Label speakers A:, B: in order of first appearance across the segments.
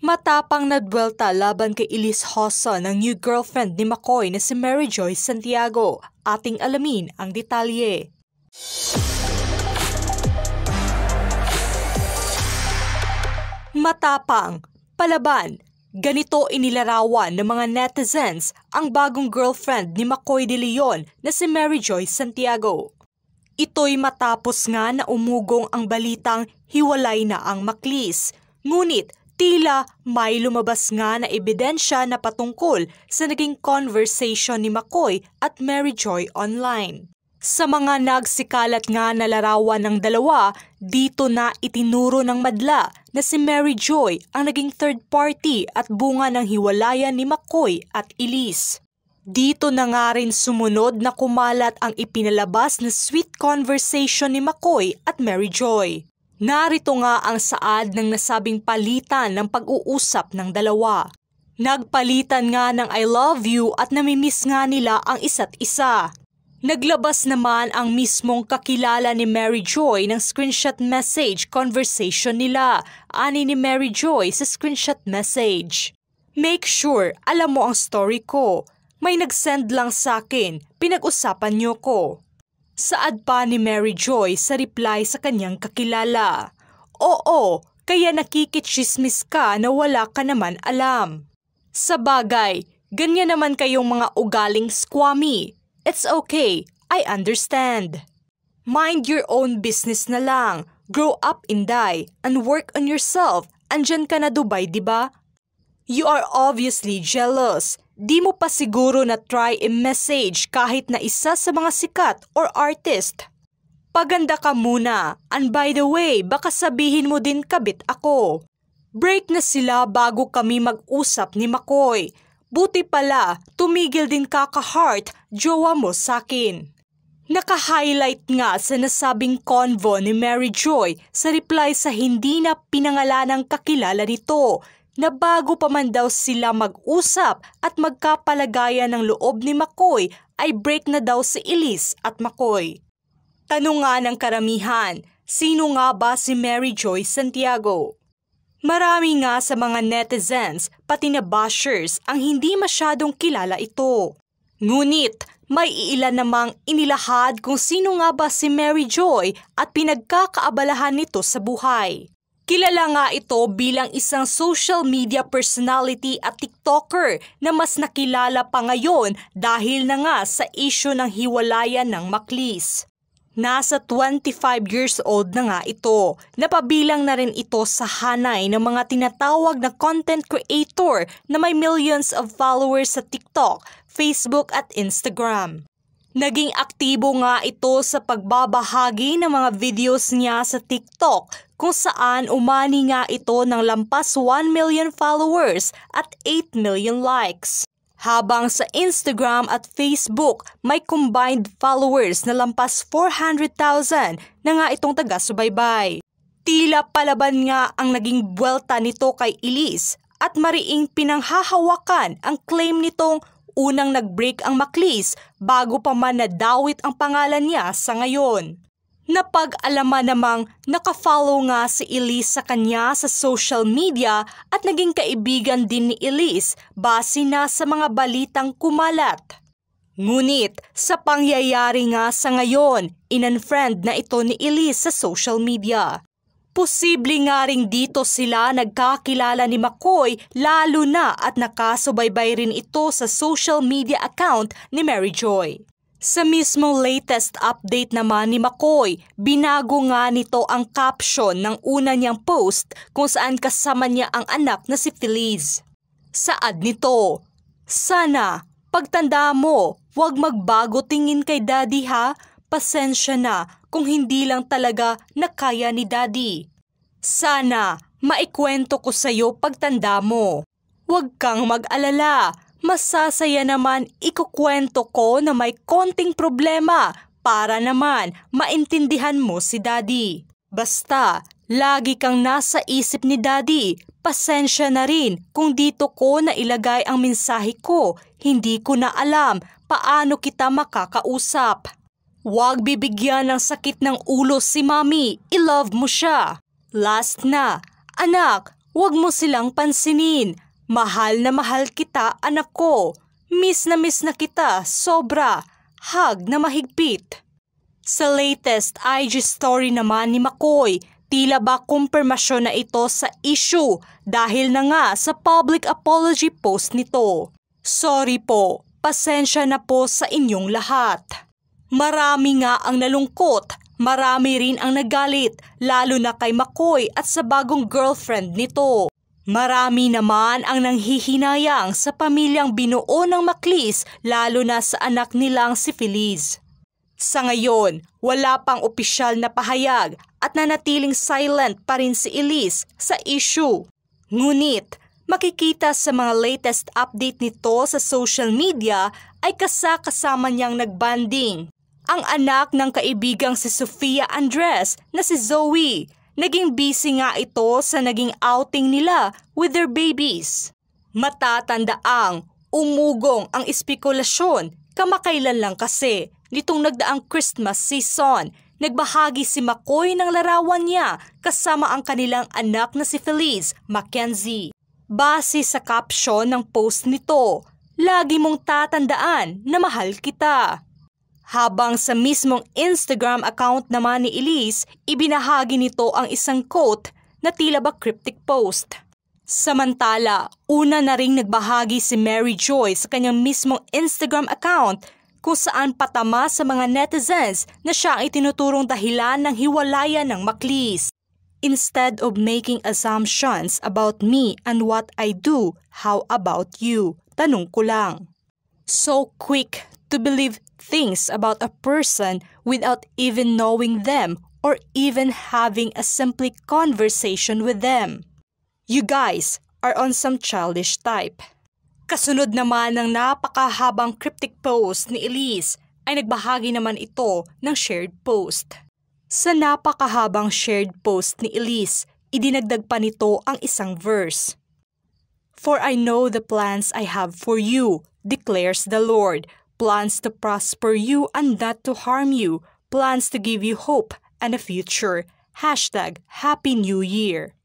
A: Matapang na duwelta laban kay Elise Hoson ng new girlfriend ni McCoy na si Mary Joy Santiago. Ating alamin ang detalye. Matapang, palaban, ganito inilarawan ng mga netizens ang bagong girlfriend ni McCoy De Leon na si Mary Joy Santiago. Ito'y matapos nga na umugong ang balitang hiwalay na ang Maclis. Ngunit tila may lumabas nga na ebidensya na patungkol sa naging conversation ni McCoy at Mary Joy online. Sa mga nagsikalat nga na larawan ng dalawa, dito na itinuro ng madla na si Mary Joy ang naging third party at bunga ng hiwalayan ni McCoy at Elise. Dito na nga rin sumunod na kumalat ang ipinalabas na sweet conversation ni McCoy at Mary Joy. Narito nga ang saad ng nasabing palitan ng pag-uusap ng dalawa. Nagpalitan nga ng I love you at namimiss nga nila ang isa't isa. Naglabas naman ang mismong kakilala ni Mary Joy ng screenshot message conversation nila, ani ni Mary Joy sa screenshot message. Make sure alam mo ang story ko. May nag-send lang sa akin, pinag-usapan niyo ko. Saad pa ni Mary Joy sa reply sa kanyang kakilala. Oo, kaya nakikichismis ka na wala ka naman alam. Sa bagay, ganyan naman kayong mga ugaling squammy. It's okay, I understand. Mind your own business na lang. Grow up, Inday, and work on yourself. Andyan ka na Dubai, diba? You are obviously jealous. Di mo pa siguro na try i-message kahit na isa sa mga sikat or artist. Paganda ka muna, and by the way, baka sabihin mo din kabit ako. Break na sila bago kami mag-usap ni McCoy. Buti pala, tumigil din kaka-heart, jowa mo sakin. Naka-highlight nga sa nasabing convo ni Mary Joy sa reply sa hindi na pinangalanang kakilala nito, na bago pa man daw sila mag-usap at magkapalagayan ng loob ni McCoy ay break na daw si Elise at McCoy. Tanong nga ng karamihan, sino nga ba si Mary Joy Santiago? Marami nga sa mga netizens, pati na bashers, ang hindi masyadong kilala ito. Ngunit may iilan namang inilahad kung sino nga ba si Mary Joy at pinagkakaabalahan nito sa buhay. Kilala nga ito bilang isang social media personality at TikToker na mas nakilala pa ngayon dahil na nga sa issue ng hiwalayan ng Maclis. Nasa 25 years old na nga ito. Napabilang na rin ito sa hanay ng mga tinatawag na content creator na may millions of followers sa TikTok, Facebook at Instagram. Naging aktibo nga ito sa pagbabahagi ng mga videos niya sa TikTok kung saan umani nga ito ng lampas 1 million followers at 8 million likes. Habang sa Instagram at Facebook may combined followers na lampas 400,000 na nga itong taga-subaybay. Tila palaban nga ang naging buwelta nito kay Elise at mariing pinanghahawakan ang claim nitong unang nag-break ang Maclis bago pa man nadawit ang pangalan niya sa ngayon. Napag-alaman namang nakafollow nga si Elise sa kanya sa social media at naging kaibigan din ni Elise base na sa mga balitang kumalat. Ngunit sa pangyayari nga sa ngayon, in-unfriend na ito ni Elise sa social media. Posible nga rin dito sila nagkakilala ni McCoy lalo na at nakasubaybay rin ito sa social media account ni Mary Joy. Sa mismong latest update naman ni McCoy, binago nga nito ang caption ng una niyang post kung saan kasama niya ang anak na si Feliz. Saad nito, sana pagtanda mo, huwag magbago tingin kay Daddy ha, pasensya na kung hindi lang talaga nakaya ni Daddy. Sana maikwento ko sa'yo pagtanda mo. Huwag kang mag-alala. Masasaya naman ikukwento ko na may konting problema para naman maintindihan mo si Daddy. Basta, lagi kang nasa isip ni Daddy. Pasensya na rin kung dito ko nailagay ang mensahe ko. Hindi ko na alam paano kita makakausap. Huwag bibigyan ng sakit ng ulo si Mami. I-love mo siya. Last na, anak, Huwag mo silang pansinin. Mahal na mahal kita, anak ko. Miss na kita, sobra. Hug na mahigpit. Sa latest IG story naman ni McCoy, tila ba kumpirmasyon na ito sa issue dahil na nga sa public apology post nito. Sorry po, pasensya na po sa inyong lahat. Marami nga ang nalungkot, marami rin ang nagalit, lalo na kay McCoy at sa bagong girlfriend nito. Marami naman ang nanghihinayang sa pamilyang binuo ng Maclis, lalo na sa anak nilang si Feliz. Sa ngayon, wala pang opisyal na pahayag at nanatiling silent pa rin si Elise sa issue. Ngunit, makikita sa mga latest update nito sa social media ay kasama niyang nagbanding. Ang anak ng kaibigang si Sofia Andres na si Zoe. Naging busy nga ito sa naging outing nila with their babies. Matatandaang umugong ang espekulasyon kamakailan lang kasi nitong nagdaang Christmas season. Nagbahagi si McCoy ng larawan niya kasama ang kanilang anak na si Feliz Mackenzie. Base sa caption ng post nito, lagi mong tatandaan na mahal kita. Habang sa mismong Instagram account naman ni Elise, ibinahagi nito ang isang quote na tila ba cryptic post. Samantala, una na ring nagbahagi si Mary Joy sa kanyang mismong Instagram account kung saan patama sa mga netizens na siya ang itinuturong dahilan ng hiwalayan ng Maclis. Instead of making assumptions about me and what I do, how about you? Tanong ko lang. So quick to believe things about a person without even knowing them or even having a simple conversation with them. You guys are on some childish type. Kasunod naman ng napakahabang cryptic post ni Elise ay nagbahagi naman ito ng shared post. Sa napakahabang shared post ni Elise, idinagdag pa nito ang isang verse. For I know the plans I have for you, declares the Lord, plans to prosper you and not to harm you, plans to give you hope and a future. #Happy New Year.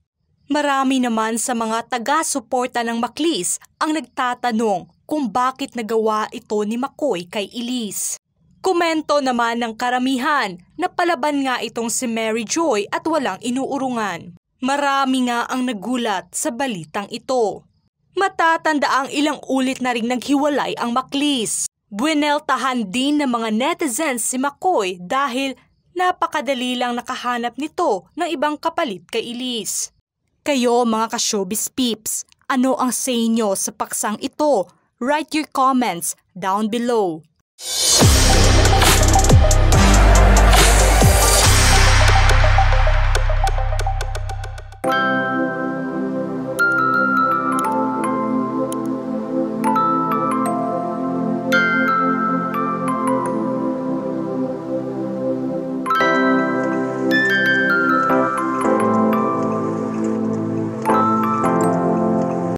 A: Marami naman sa mga taga-suporta ng Maclis ang nagtatanong kung bakit nagawa ito ni McCoy kay Elise. Komento naman ng karamihan na palaban nga itong si Mary Joy at walang inuurungan. Marami nga ang nagulat sa balitang ito. Matatanda ang ilang ulit na ring naghiwalay ang Maclis. Bueneltahan din ng mga netizens si McCoy dahil napakadali lang nakahanap nito ng ibang kapalit kay Elise. Kayo mga ka-showbiz peeps, ano ang say nyo sa paksang ito? Write your comments down below.